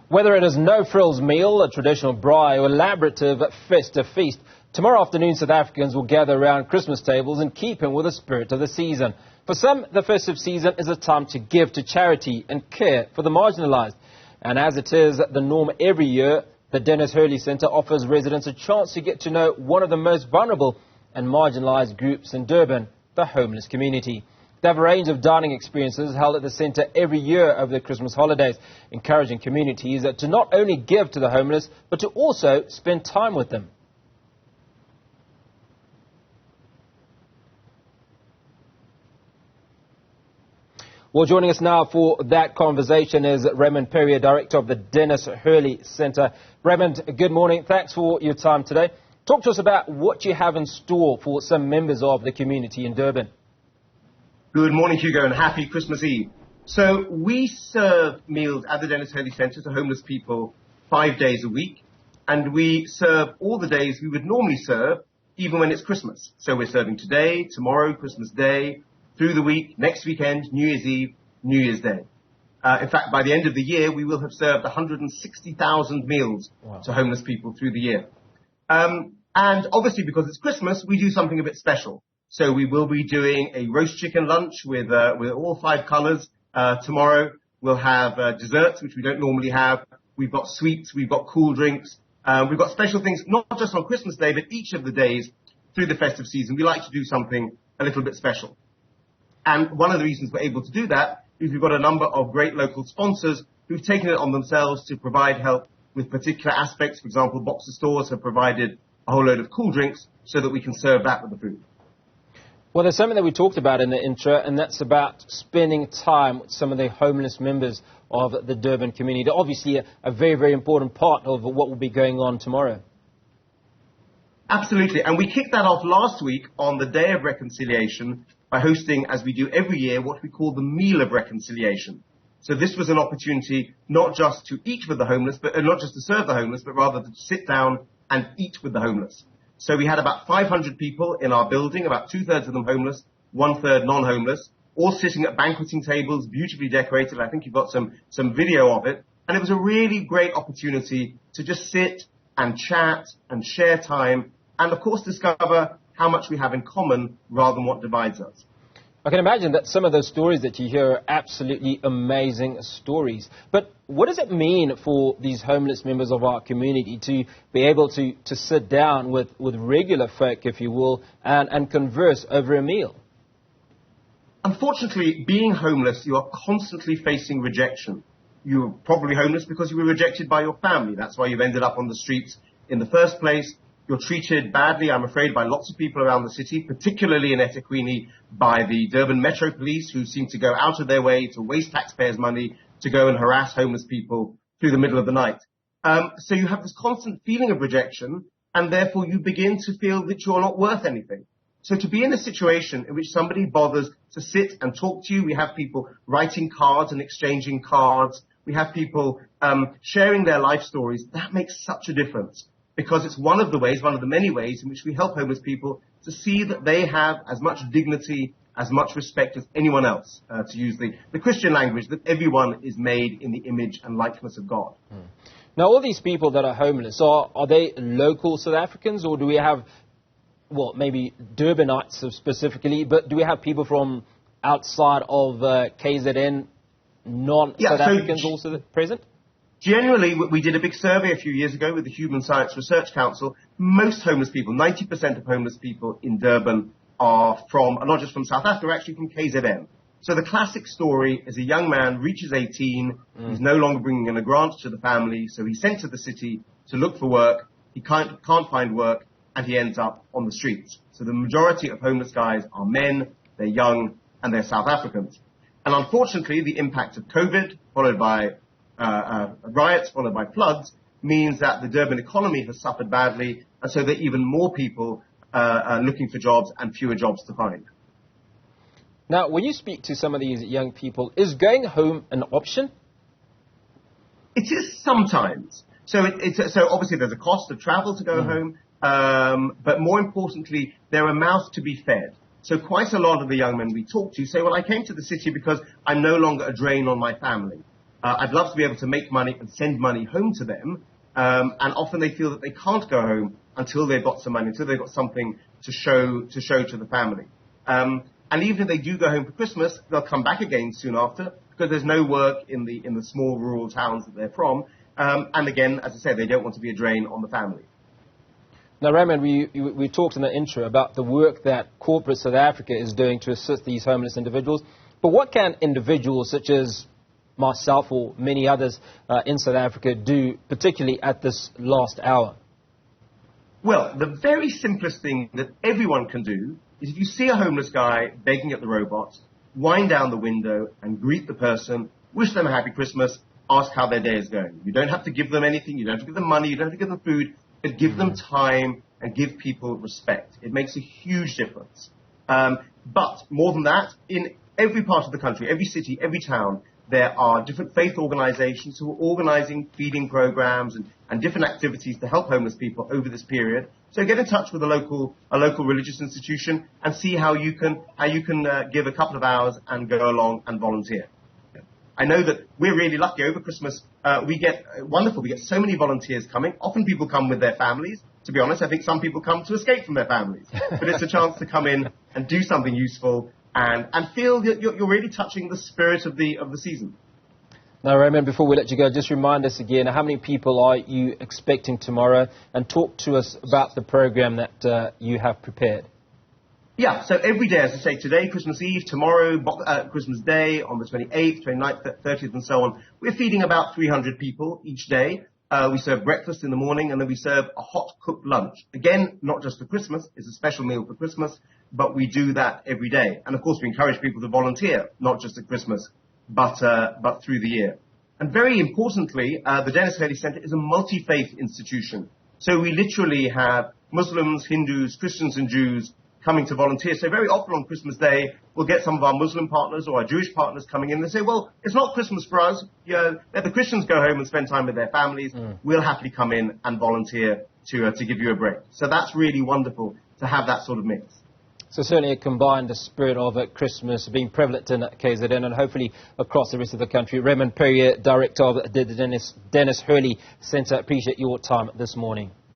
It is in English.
Whether it is no-frills meal, a traditional braai, or elaborative festive feast, tomorrow afternoon South Africans will gather around Christmas tables in keeping with the spirit of the season. For some, the festive season is a time to give to charity and care for the marginalised. And as it is the norm every year, the Denis Hurley Centre offers residents a chance to get to know one of the most vulnerable and marginalised groups in Durban, the homeless community. They have a range of dining experiences held at the centre every year over the Christmas holidays, encouraging communities to not only give to the homeless, but to also spend time with them. Well, joining us now for that conversation is Raymond Perrier, Director of the Denis Hurley Centre. Raymond, good morning. Thanks for your time today. Talk to us about what you have in store for some members of the community in Durban. Good morning, Hugo, and happy Christmas Eve. So we serve meals at the Denis Hurley Centre to homeless people 5 days a week, and we serve all the days we would normally serve, even when it's Christmas. So we're serving today, tomorrow, Christmas Day, through the week, next weekend, New Year's Eve, New Year's Day. In fact, by the end of the year, we will have served 160,000 meals to homeless people through the year. And obviously, because it's Christmas, we do something a bit special. So we will be doing a roast chicken lunch with all 5 colours tomorrow. We'll have desserts, which we don't normally have. We've got sweets, we've got cool drinks. We've got special things, not just on Christmas Day, but each of the days through the festive season. We like to do something a little bit special. And one of the reasons we're able to do that is we've got a number of great local sponsors who've taken it on themselves to provide help with particular aspects. For example, Boxer Stores have provided a whole load of cool drinks so that we can serve that with the food. Well, there's something that we talked about in the intro, and that's about spending time with some of the homeless members of the Durban community. They're obviously a very, very important part of what will be going on tomorrow. Absolutely. And we kicked that off last week on the Day of Reconciliation by hosting, as we do every year, what we call the Meal of Reconciliation. So this was an opportunity not just to eat with the homeless, but not just to serve the homeless, but rather to sit down and eat with the homeless. So we had about 500 people in our building, about 2/3 of them homeless, 1/3 non-homeless, all sitting at banqueting tables, beautifully decorated. I think you've got some video of it. And it was a really great opportunity to just sit and chat and share time and, of course, discover how much we have in common rather than what divides us. I can imagine that some of those stories that you hear are absolutely amazing stories. But what does it mean for these homeless members of our community to be able to sit down with regular folk, if you will, and converse over a meal? Unfortunately, being homeless, you are constantly facing rejection. You're probably homeless because you were rejected by your family. That's why you've ended up on the streets in the first place. You're treated badly, I'm afraid, by lots of people around the city, particularly in eThekwini by the Durban Metro Police, who seem to go out of their way to waste taxpayers' money to go and harass homeless people through the middle of the night. So you have this constant feeling of rejection, and therefore you begin to feel that you're not worth anything. So to be in a situation in which somebody bothers to sit and talk to you, we have people writing cards and exchanging cards, we have people sharing their life stories, that makes such a difference. Because it's one of the many ways in which we help homeless people to see that they have as much dignity, as much respect as anyone else, to use the Christian language, that everyone is made in the image and likeness of God. Now, all these people that are homeless, are they local South Africans, or do we have, well, maybe Durbanites specifically, but do we have people from outside of KZN, non-South Africans also present? Generally, we did a big survey a few years ago with the Human Science Research Council. Most homeless people, 90% of homeless people in Durban are not just from South Africa, actually from KZN. So the classic story is a young man reaches 18, he's no longer bringing in a grant to the family, so he's sent to the city to look for work, he can't find work, and he ends up on the streets. So the majority of homeless guys are men, they're young, and they're South Africans. And unfortunately, the impact of COVID, followed by riots followed by floods, means that the Durban economy has suffered badly, and so there are even more people looking for jobs and fewer jobs to find. Now, when you speak to some of these young people, is going home an option? It is sometimes. So obviously there's a cost of travel to go home, but more importantly, there are mouths to be fed. So quite a lot of the young men we talk to say, well, I came to the city because I'm no longer a drain on my family. I'd love to be able to make money and send money home to them. And often they feel that they can't go home until they've got some money, until they've got something to show to the family. And even if they do go home for Christmas, they'll come back again soon after because there's no work in the small rural towns that they're from. And again, as I said, they don't want to be a drain on the family. Now, Raymond, we talked in the intro about the work that corporate South Africa is doing to assist these homeless individuals. But what can individuals such as myself or many others in South Africa do, particularly at this last hour? Well, the very simplest thing that everyone can do is if you see a homeless guy begging at the robots, wind down the window and greet the person, wish them a happy Christmas, ask how their day is going. You don't have to give them anything, you don't have to give them money, you don't have to give them food, but give them time and give people respect. It makes a huge difference. But more than that, in every part of the country, every city, every town, there are different faith organizations who are organizing feeding programs and different activities to help homeless people over this period. So get in touch with a local religious institution and see how you can give a couple of hours and go along and volunteer. I know that we're really lucky over Christmas. We get so many volunteers coming. Often people come with their families. To be honest, I think some people come to escape from their families. But it's a chance to come in and do something useful and feel that you're really touching the spirit of the season. Now, Raymond, before we let you go, just remind us again, how many people are you expecting tomorrow? And talk to us about the program that you have prepared. Yeah, so every day, as I say, today, Christmas Eve, tomorrow, Christmas Day, on the 28th, 29th, 30th, and so on, we're feeding about 300 people each day. We serve breakfast in the morning, and then we serve a hot cooked lunch. Again, not just for Christmas, it's a special meal for Christmas, but we do that every day. And of course, we encourage people to volunteer, not just at Christmas, but through the year. And very importantly, the Denis Hurley Centre is a multi-faith institution. So we literally have Muslims, Hindus, Christians, and Jews coming to volunteer. So very often on Christmas Day, we'll get some of our Muslim partners or our Jewish partners coming in and say, well, it's not Christmas for us. Let the Christians go home and spend time with their families. We'll happily come in and volunteer to give you a break. So that's really wonderful to have that sort of mix. So certainly a combined spirit of Christmas being prevalent in KZN and hopefully across the rest of the country. Raymond Perrier, Director of the Denis Hurley Centre, appreciate your time this morning.